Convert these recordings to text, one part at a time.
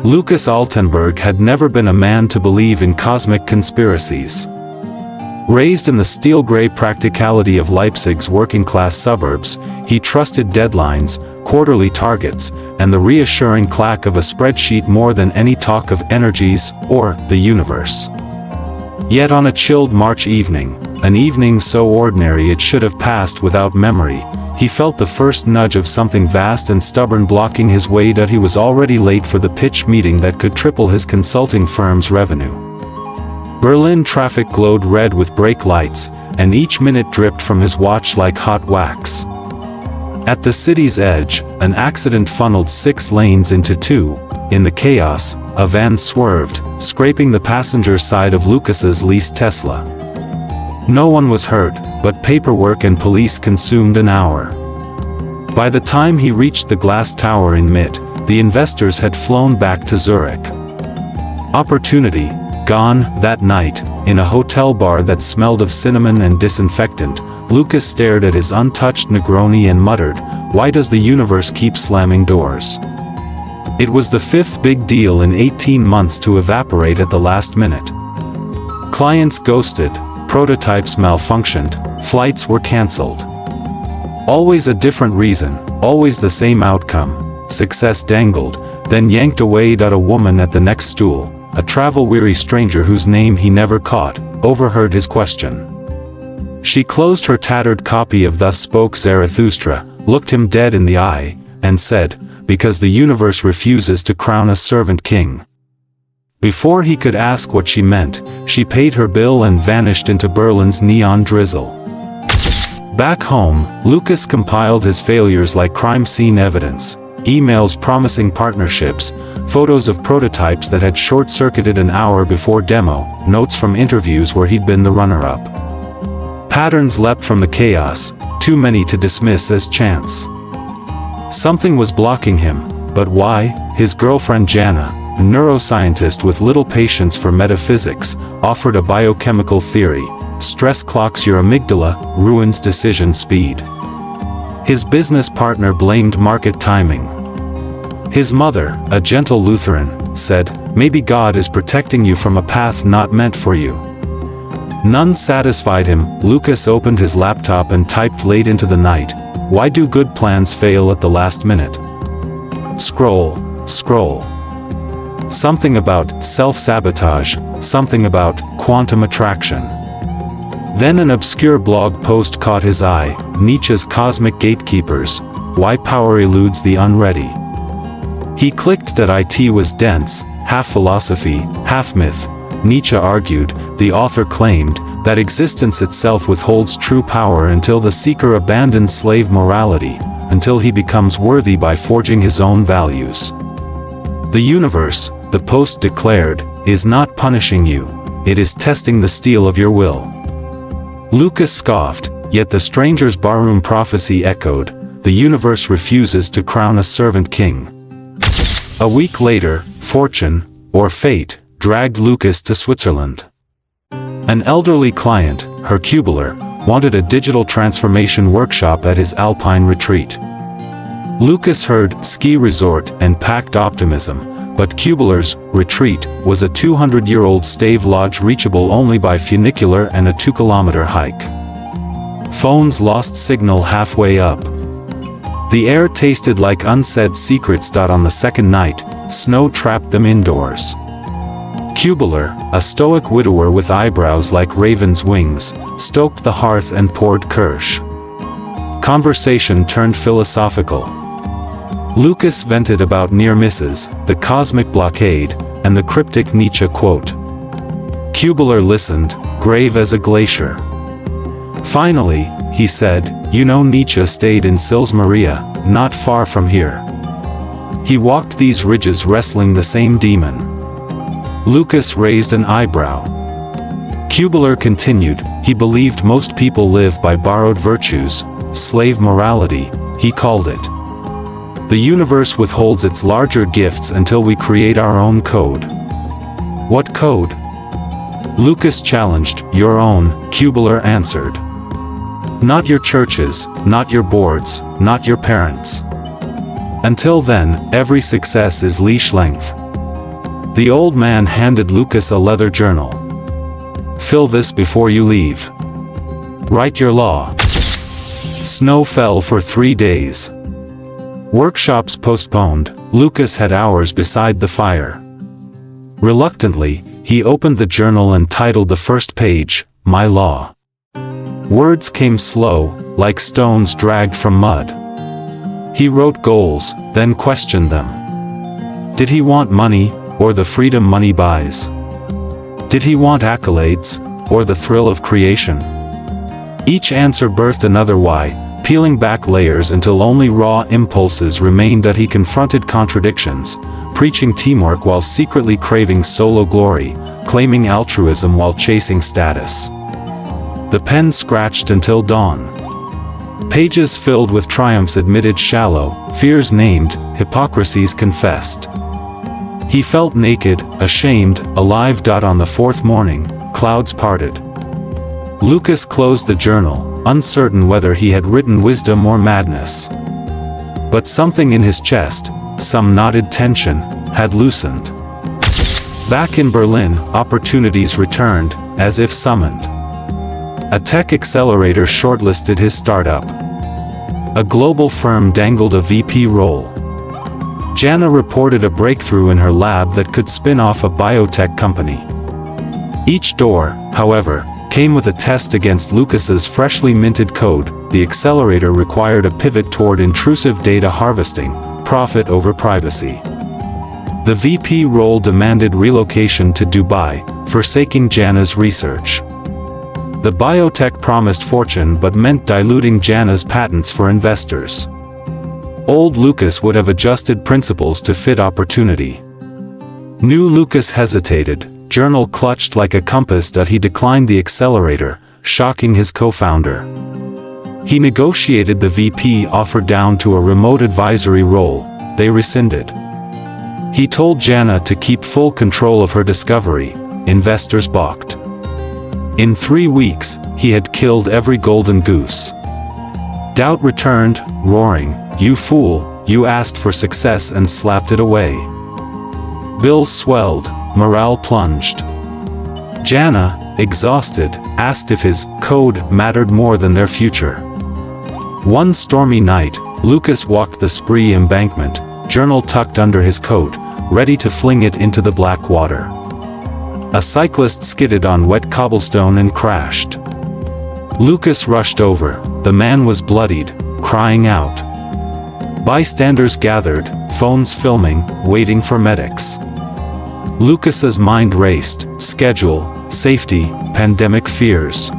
Lucas Altenberg had never been a man to believe in cosmic conspiracies. Raised in the steel-gray practicality of Leipzig's working-class suburbs, he trusted deadlines, quarterly targets, and the reassuring clack of a spreadsheet more than any talk of energies or the universe. Yet on a chilled March evening, an evening so ordinary it should have passed without memory, he felt the first nudge of something vast and stubborn blocking his way. That he was already late for the pitch meeting that could triple his consulting firm's revenue. Berlin traffic glowed red with brake lights, and each minute dripped from his watch like hot wax. At the city's edge, an accident funneled 6 lanes into 2. In the chaos, a van swerved, scraping the passenger side of Lucas's leased Tesla. No one was hurt, but paperwork and police consumed an hour. By the time he reached the glass tower in Mitte, the investors had flown back to Zurich. Opportunity gone. That night, in a hotel bar that smelled of cinnamon and disinfectant, Lucas stared at his untouched Negroni and muttered, "Why does the universe keep slamming doors?" It was the 5th big deal in 18 months to evaporate at the last minute. Clients ghosted, prototypes malfunctioned, flights were cancelled. Always a different reason, always the same outcome. Success dangled, then yanked away. A woman at the next stool, a travel-weary stranger whose name he never caught, overheard his question. She closed her tattered copy of Thus Spoke Zarathustra, looked him dead in the eye, and said, "Because the universe refuses to crown a servant king." Before he could ask what she meant, she paid her bill and vanished into Berlin's neon drizzle. Back home, Lucas compiled his failures like crime scene evidence, emails promising partnerships, photos of prototypes that had short-circuited an hour before demo, notes from interviews where he'd been the runner-up. Patterns leapt from the chaos, too many to dismiss as chance. Something was blocking him, but why? His girlfriend Jana, a neuroscientist with little patience for metaphysics, offered a biochemical theory: stress clocks your amygdala, ruins decision speed. His business partner blamed market timing. His mother, a gentle Lutheran, said, "Maybe God is protecting you from a path not meant for you." None satisfied him. Lucas opened his laptop and typed late into the night, "Why do good plans fail at the last minute?" Scroll, scroll. Something about self-sabotage, something about quantum attraction. Then an obscure blog post caught his eye, Nietzsche's Cosmic Gatekeepers, Why Power Eludes the Unready. He clicked that it was dense, half philosophy, half myth. Nietzsche argued, the author claimed, that existence itself withholds true power until the seeker abandons slave morality, until he becomes worthy by forging his own values. The universe, the post declared, is not punishing you, it is testing the steel of your will. Lucas scoffed, yet the stranger's barroom prophecy echoed, the universe refuses to crown a servant king. A week later, fortune, or fate, dragged Lucas to Switzerland. An elderly client, her Cubular, wanted a digital transformation workshop at his alpine retreat. Lucas heard ski resort and packed optimism, but Cubular's retreat was a 200-year-old stave lodge reachable only by funicular and a 2-kilometer hike. Phones lost signal halfway up. The air tasted like unsaid secrets. On the second night, snow trapped them indoors. Cubular, a stoic widower with eyebrows like raven's wings, stoked the hearth and poured kirsch. Conversation turned philosophical. Lucas vented about near misses, the cosmic blockade, and the cryptic Nietzsche quote. Cubular listened, grave as a glacier. Finally, he said, "You know, Nietzsche stayed in Sils Maria, not far from here. He walked these ridges wrestling the same demon." Lucas raised an eyebrow. Cubular continued, "He believed most people live by borrowed virtues, slave morality, he called it. The universe withholds its larger gifts until we create our own code." "What code?" Lucas challenged. "Your own," Cubular answered. "Not your churches, not your boards, not your parents. Until then, every success is leash length." The old man handed Lucas a leather journal. "Fill this before you leave. Write your law." Snow fell for 3 days. Workshops postponed. Lucas had hours beside the fire. Reluctantly, he opened the journal and titled the first page, "My Law." Words came slow, like stones dragged from mud. He wrote goals, then questioned them. Did he want money, or the freedom money buys? Did he want accolades, or the thrill of creation? Each answer birthed another why, peeling back layers until only raw impulses remained. That he confronted contradictions, preaching teamwork while secretly craving solo glory, claiming altruism while chasing status. The pen scratched until dawn. Pages filled with triumphs admitted shallow, fears named, hypocrisies confessed. He felt naked, ashamed, alive. On the fourth morning, clouds parted. Lucas closed the journal, uncertain whether he had written wisdom or madness. But something in his chest, some knotted tension, had loosened. Back in Berlin, opportunities returned, as if summoned. A tech accelerator shortlisted his startup. A global firm dangled a VP role. Jana reported a breakthrough in her lab that could spin off a biotech company. Each door, however, came with a test against Lucas's freshly minted code. The accelerator required a pivot toward intrusive data harvesting, profit over privacy. The VP role demanded relocation to Dubai, forsaking Jana's research. The biotech promised fortune but meant diluting Jana's patents for investors. Old Lucas would have adjusted principles to fit opportunity. New Lucas hesitated, journal clutched like a compass. He declined the accelerator, shocking his co-founder. He negotiated the VP offer down to a remote advisory role. They rescinded. He told Jana to keep full control of her discovery. Investors balked. In 3 weeks, he had killed every golden goose. Doubt returned, roaring, "You fool, you asked for success and slapped it away." Bills swelled, morale plunged. Jana, exhausted, asked if his code mattered more than their future. One stormy night, Lucas walked the Spree embankment, journal tucked under his coat, ready to fling it into the black water. A cyclist skidded on wet cobblestone and crashed. Lucas rushed over. The man was bloodied, crying out. Bystanders gathered, phones filming, waiting for medics. Lucas's mind raced: schedule, safety, pandemic fears.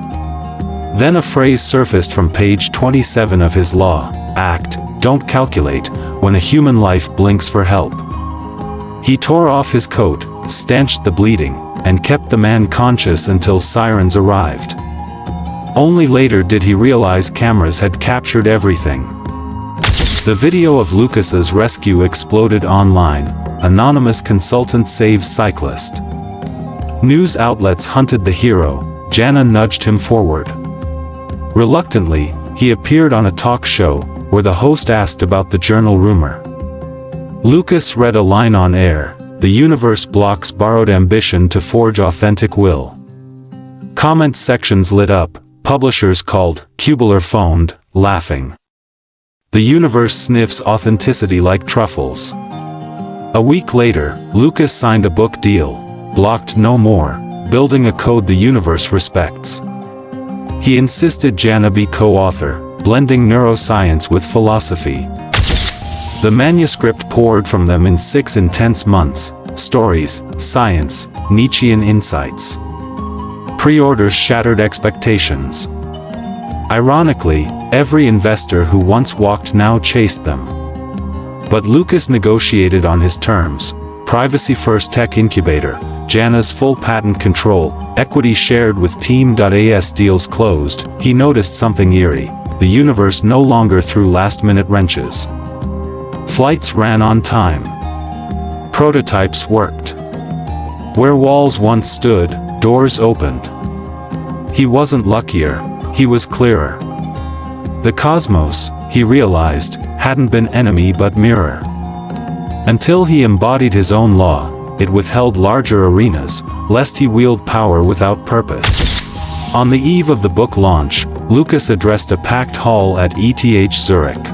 Then a phrase surfaced from page 27 of his law: act, don't calculate, when a human life blinks for help. He tore off his coat, stanched the bleeding, and kept the man conscious until sirens arrived. Only later did he realize cameras had captured everything. The video of Lucas's rescue exploded online. Anonymous consultant saves cyclist. News outlets hunted the hero. Jana nudged him forward. Reluctantly, he appeared on a talk show, where the host asked about the journal rumor. Lucas read a line on air: "The universe blocks borrowed ambition to forge authentic will." Comment sections lit up, publishers called, Cubular phoned, laughing. The universe sniffs authenticity like truffles. A week later, Lucas signed a book deal, Blocked No More, building a code the universe respects. He insisted Jana be co-author, blending neuroscience with philosophy. The manuscript poured from them in 6 intense months: stories, science, Nietzschean insights. Pre-orders shattered expectations. Ironically, every investor who once walked now chased them. But Lucas negotiated on his terms: privacy-first tech incubator, Jana's full patent control, equity shared with Team.as. Deals closed. He noticed something eerie: the universe no longer threw last-minute wrenches. Flights ran on time. Prototypes worked. Where walls once stood, doors opened. He wasn't luckier, he was clearer. The cosmos, he realized, hadn't been enemy but mirror. Until he embodied his own law, it withheld larger arenas, lest he wield power without purpose. On the eve of the book launch, Lucas addressed a packed hall at ETH Zurich.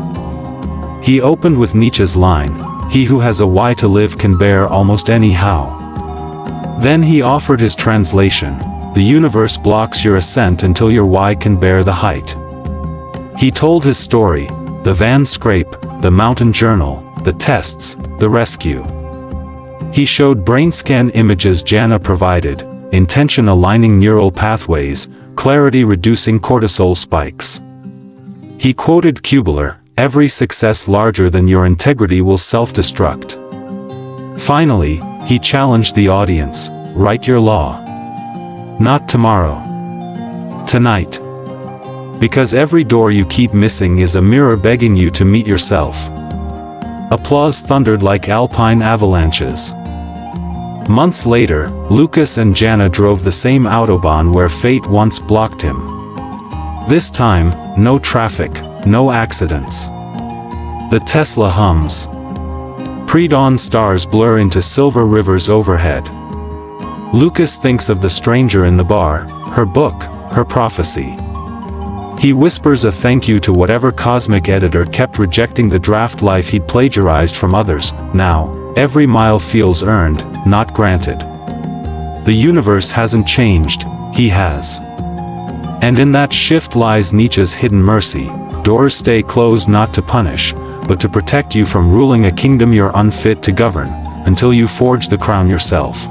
He opened with Nietzsche's line, "He who has a why to live can bear almost any how." Then he offered his translation, "The universe blocks your ascent until your why can bear the height." He told his story, the van scrape, the mountain journal, the tests, the rescue. He showed brain scan images Jana provided, intention aligning neural pathways, clarity reducing cortisol spikes. He quoted Kubler, "Every success larger than your integrity will self-destruct." Finally, he challenged the audience, "Write your law. Not tomorrow. Tonight. Because every door you keep missing is a mirror begging you to meet yourself." Applause thundered like alpine avalanches. Months later, Lucas and Jana drove the same autobahn where fate once blocked him. This time, no traffic, no accidents. The Tesla hums. Pre-dawn stars blur into silver rivers overhead. Lucas thinks of the stranger in the bar, her book, her prophecy. He whispers a thank you to whatever cosmic editor kept rejecting the draft life he'd plagiarized from others. Now, every mile feels earned, not granted. The universe hasn't changed, he has. And in that shift lies Nietzsche's hidden mercy. Doors stay closed not to punish, but to protect you from ruling a kingdom you're unfit to govern, until you forge the crown yourself.